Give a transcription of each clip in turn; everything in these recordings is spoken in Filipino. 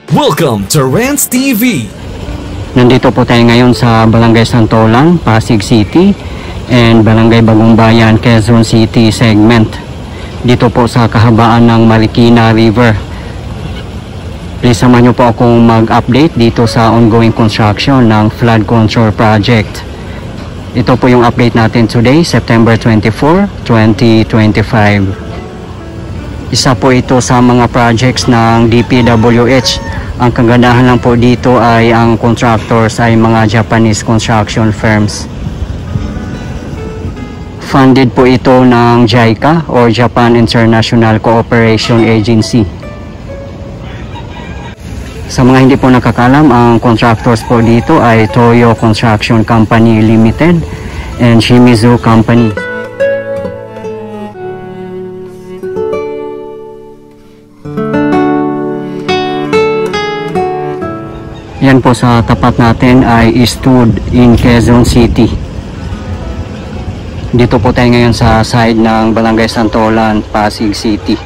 Welcome to Rants TV. Nandito po tayo ngayon sa Barangay Santolan, Pasig City and Barangay Bagong Bayan, Quezon City segment. Dito po sa kahabaan ng Marikina River. Please samahan niyo po akong mag-update dito sa ongoing construction ng flood control project. Ito po yung update natin today, September 24, 2025. Isa po ito sa mga projects ng DPWH. Ang kagandahan lang po dito ay ang contractors ay mga Japanese construction firms. Funded po ito ng JICA or Japan International Cooperation Agency. Sa mga hindi po nakakalam, ang contractors po dito ay Toyo Construction Company Limited and Shimizu Company. Yan po sa tapat natin ay Eastwood in Quezon City. Dito po tayo ngayon sa side ng Barangay Santolan, Pasig City.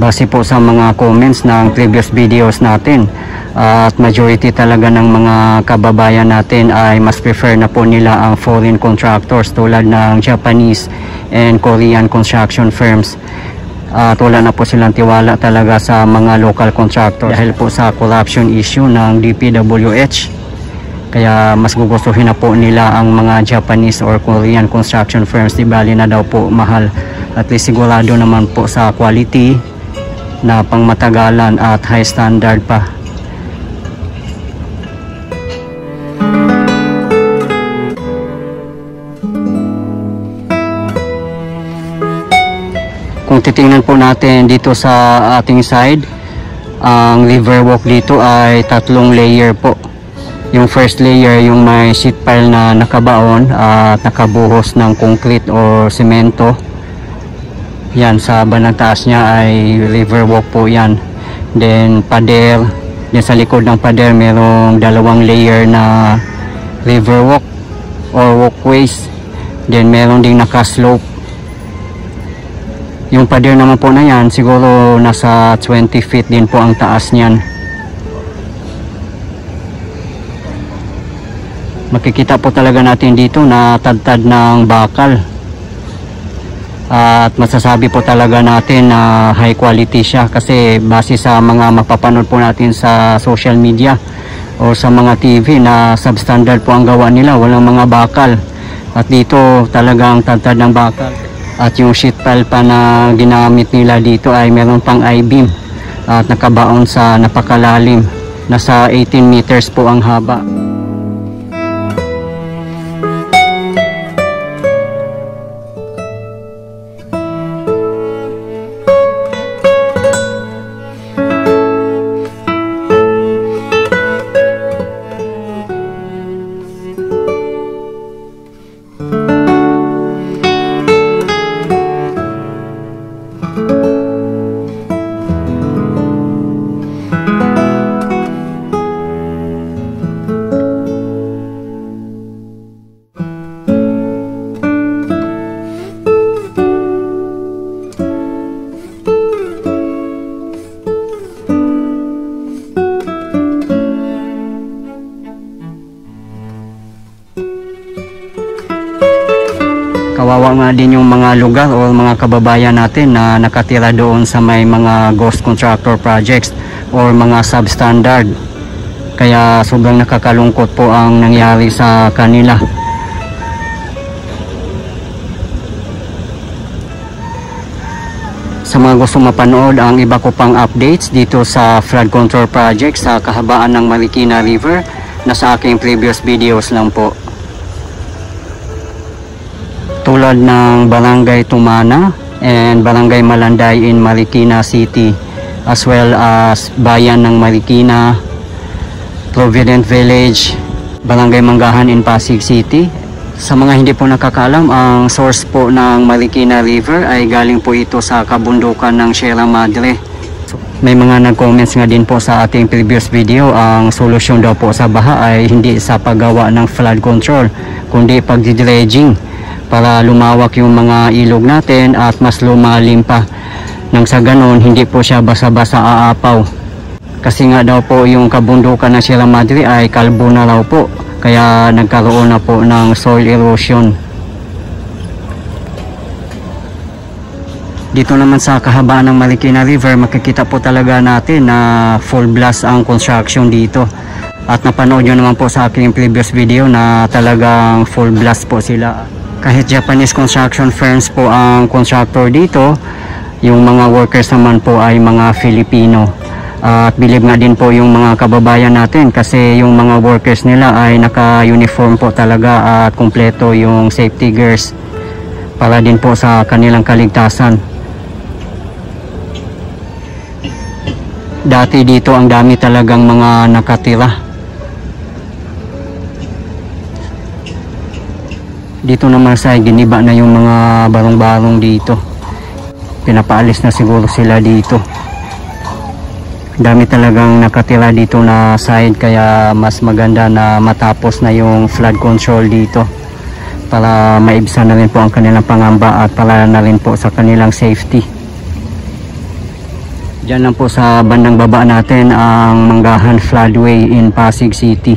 base po sa mga comments ng previous videos natin. At majority talaga ng mga kababayan natin ay mas prefer na po nila ang foreign contractors tulad ng Japanese and Korean construction firms. At wala na po silang tiwala talaga sa mga local contractors dahil po sa corruption issue ng DPWH. Kaya mas gugustuhin na po nila ang mga Japanese or Korean construction firms. Di bali na daw po mahal. At least sigurado naman po sa quality na pangmatagalan at high standard pa. Kung titingnan po natin dito sa ating side, ang river walk dito ay 3 layer po. Yung first layer, yung may sheet pile na nakabaon at nakabuhos ng concrete o semento. Yan, sa bandang taas niya ay river walk po yan. Then pader, yan sa likod ng pader merong 2 layer na river walk or walkways. Then meron ding naka-slope. Yung pader naman po na yan, siguro nasa 20 feet din po ang taas niyan. Makikita po talaga natin dito na tad-tad ng bakal. At masasabi po talaga natin na high quality siya kasi base sa mga mapapanood po natin sa social media o sa mga TV na substandard po ang gawa nila, walang mga bakal. At dito talagang tad-tad ng bakal. At yung sheet pile pa na ginamit nila dito ay meron pang I-beam at nakabaon sa napakalalim. Nasa 18 meters po ang haba. Kawawa nga din yung mga lugar o mga kababayan natin na nakatira doon sa may mga ghost contractor projects or mga substandard. Kaya sobrang nakakalungkot po ang nangyari sa kanila. Sa mga gusto mapanood ang iba ko pang updates dito sa flood control project sa kahabaan ng Marikina River, nasa aking previous videos lang po. Tulad ng Barangay Tumana and Barangay Malanday in Marikina City, as well as Bayan ng Marikina, Provident Village, Barangay Manggahan in Pasig City. Sa mga hindi po nakakaalam, ang source po ng Marikina River ay galing po ito sa kabundukan ng Sierra Madre. May mga nag-comments nga din po sa ating previous video, ang solusyon daw po sa baha ay hindi sa paggawa ng flood control, kundi pagdi-dredging para lumawak yung mga ilog natin at mas lumalim pa. Nang sa ganon, hindi po siya basa-basa aapaw. Kasi nga daw po yung kabundukan ng Sierra Madre ay kalbo na raw po. Kaya nagkaroon na po ng soil erosion. Dito naman sa kahabaan ng Marikina River, makikita po talaga natin na full blast ang construction dito. At napanood nyo naman po sa aking previous video na talagang full blast po sila. Kahit Japanese construction firms po ang contractor dito, yung mga workers naman po ay mga Filipino. At believe nga din po yung mga kababayan natin kasi yung mga workers nila ay naka-uniform po talaga at kumpleto yung safety gears para din po sa kanilang kaligtasan. Dati dito ang dami talagang mga nakatira. Dito naman sa giniba na yung mga barong-barong dito. Pinapaalis na siguro sila dito. Dami talagang nakatira dito na side kaya mas maganda na matapos na yung flood control dito para maibsan na rin po ang kanilang pangamba at para na rin po sa kanilang safety. Diyan lang po sa bandang baba natin ang Manggahan Floodway in Pasig City.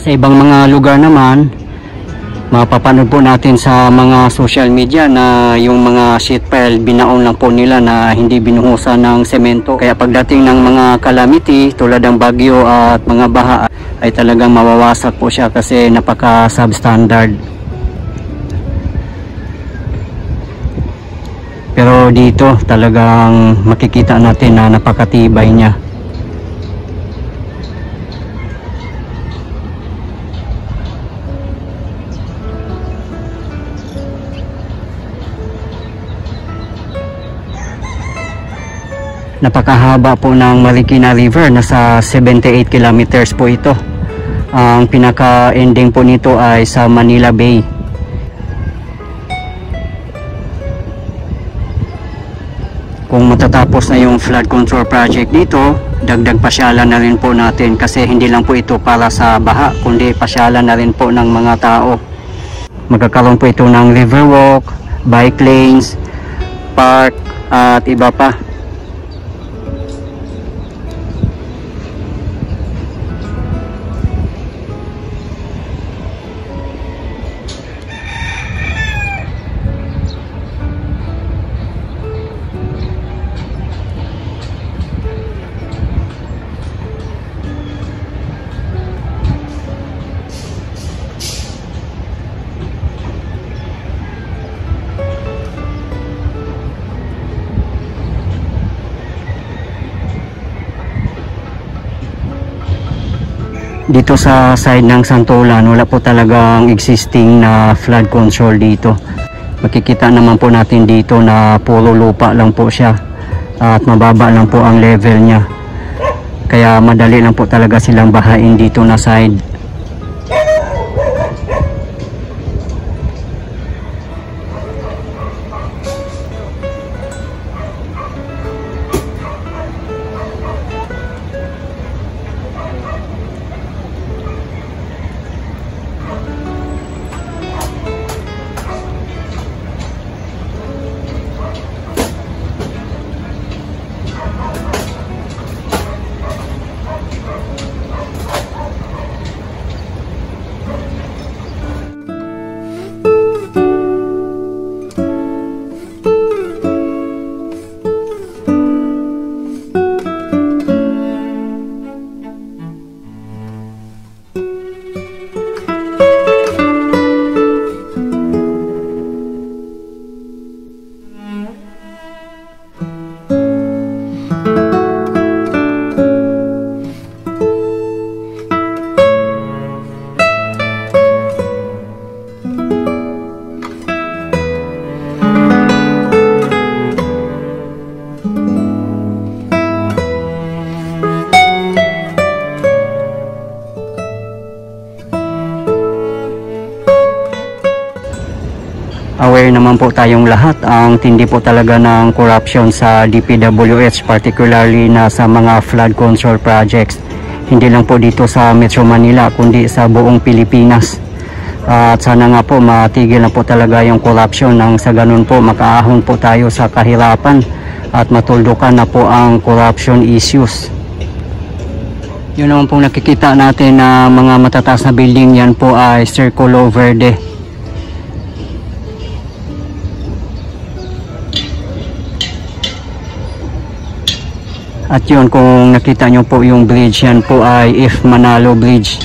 Sa ibang mga lugar naman, mapapanood po natin sa mga social media na yung mga sheet pile binaon lang po nila na hindi binuhusan ng semento. Kaya pagdating ng mga calamity tulad ng bagyo at mga baha ay talagang mawawasak po siya kasi napaka substandard. Pero dito talagang makikita natin na napakatibay niya. Napakahaba po ng Marikina River, nasa 78 kilometers po ito. Ang pinaka-ending po nito ay sa Manila Bay. Kung matatapos na yung flood control project dito, dagdag pasyalan na rin po natin kasi hindi lang po ito para sa baha, kundi pasyalan na rin po ng mga tao. Magkakaroon po ito ng river walk, bike lanes, park at iba pa. Dito sa side ng Santolan, wala po talagang existing na flood control dito. Makikita naman po natin dito na puro lupa lang po siya at mababa lang po ang level niya. Kaya madali lang po talaga silang bahain dito na side. Aware naman po tayong lahat ang tindi po talaga ng corruption sa DPWH, particularly na sa mga flood control projects. Hindi lang po dito sa Metro Manila kundi sa buong Pilipinas. At sana nga po matigil na po talaga yung corruption nang sa ganun po makaahon po tayo sa kahirapan at matuldukan na po ang corruption issues. Yun naman po nakikita natin na mga matataas na building, yan po ay Circulo Verde. At yun, kung nakita nyo po yung bridge, yan po ay If Manalo Bridge.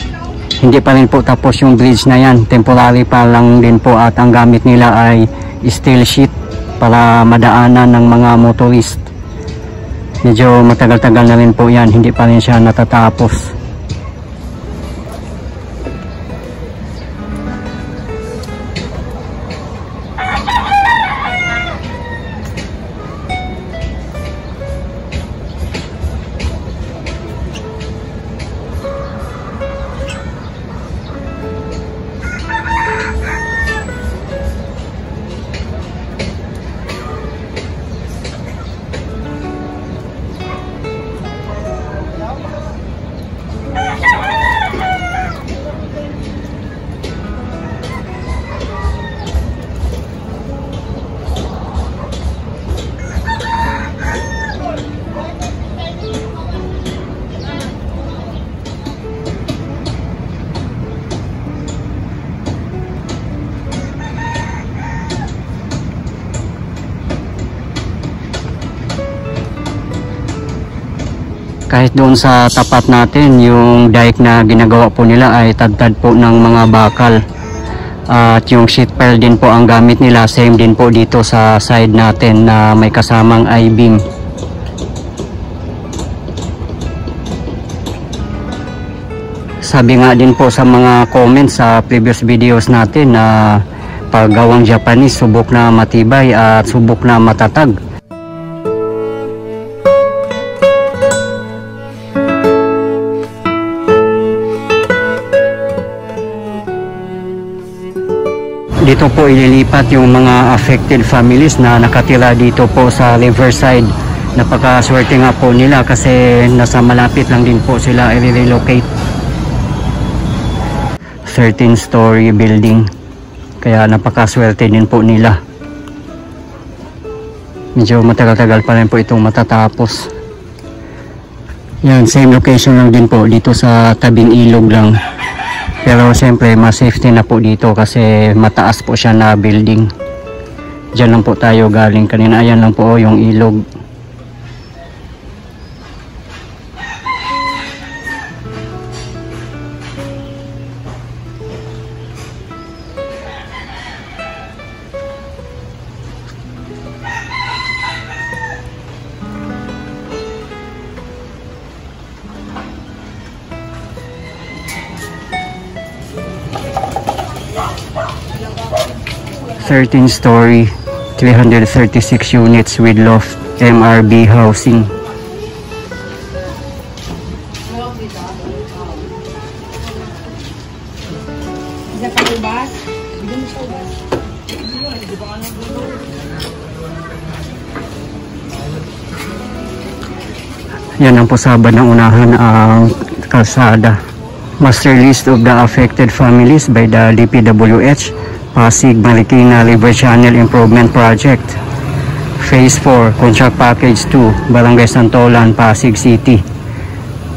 Hindi pa rin po tapos yung bridge na yan. Temporary pa lang din po at ang gamit nila ay steel sheet para madaanan ng mga motorist. Medyo matagal-tagal na rin po yan, hindi pa rin siya natatapos. Kahit doon sa tapat natin, yung dike na ginagawa po nila ay tad-tad po ng mga bakal. At yung sheet pile din po ang gamit nila, same din po dito sa side natin na may kasamang I-beam. Sabi nga din po sa mga comments sa previous videos natin na paggawang Japanese, subok na matibay at subok na matatag. Dito po ililipat yung mga affected families na nakatira dito po sa Riverside. Napakaswerte nga po nila kasi nasa malapit lang din po sila i-relocate. 13-story building. Kaya napakaswerte din po nila. Medyo matagal-tagal pa rin po itong matatapos. Yan, same location lang din po dito sa tabing ilog lang. Pero siyempre mas safety na po dito kasi mataas po siya na building. Diyan lang po tayo galing kanina. Ayan lang po yung ilog. (13-story, 336 units with loft MRB housing). Yan ang posaba ng unahan ang kalsada. Master list of the affected families by the DPWH, Pasig Marikina River Channel Improvement Project. Phase 4, Contract Package 2, Barangay Santolan, Pasig City.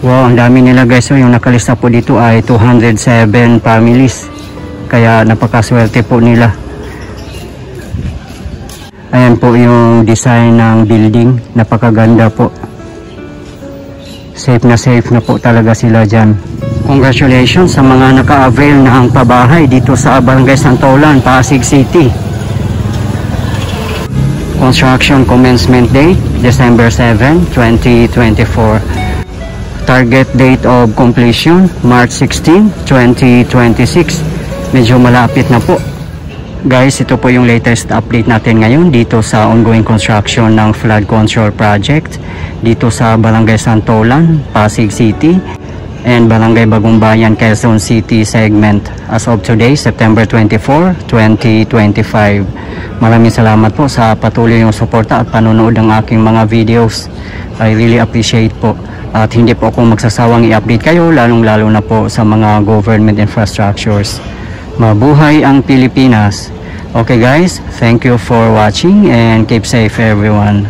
Wow, ang dami nila guys. So, yung nakalista po dito ay 207 families. Kaya napakaswerte po nila. Ayan po yung design ng building. Napakaganda po. Safe na po talaga sila dyan. Congratulations sa mga naka-avail na ang pabahay dito sa Barangay Santolan, Pasig City. Construction commencement date, December 7, 2024. Target date of completion, March 16, 2026. Medyo malapit na po. Guys, ito po yung latest update natin ngayon dito sa ongoing construction ng flood control project dito sa Barangay Santolan, Pasig City and Barangay Bagong Bayan, Quezon City segment as of today, September 24, 2025. Maraming salamat po sa patuloy yung suporta at panonood ng aking mga videos. I really appreciate po. At hindi po ako magsasawang i-update kayo, lalong-lalo na po sa mga government infrastructures. Mabuhay ang Pilipinas. Okay guys, thank you for watching and keep safe everyone.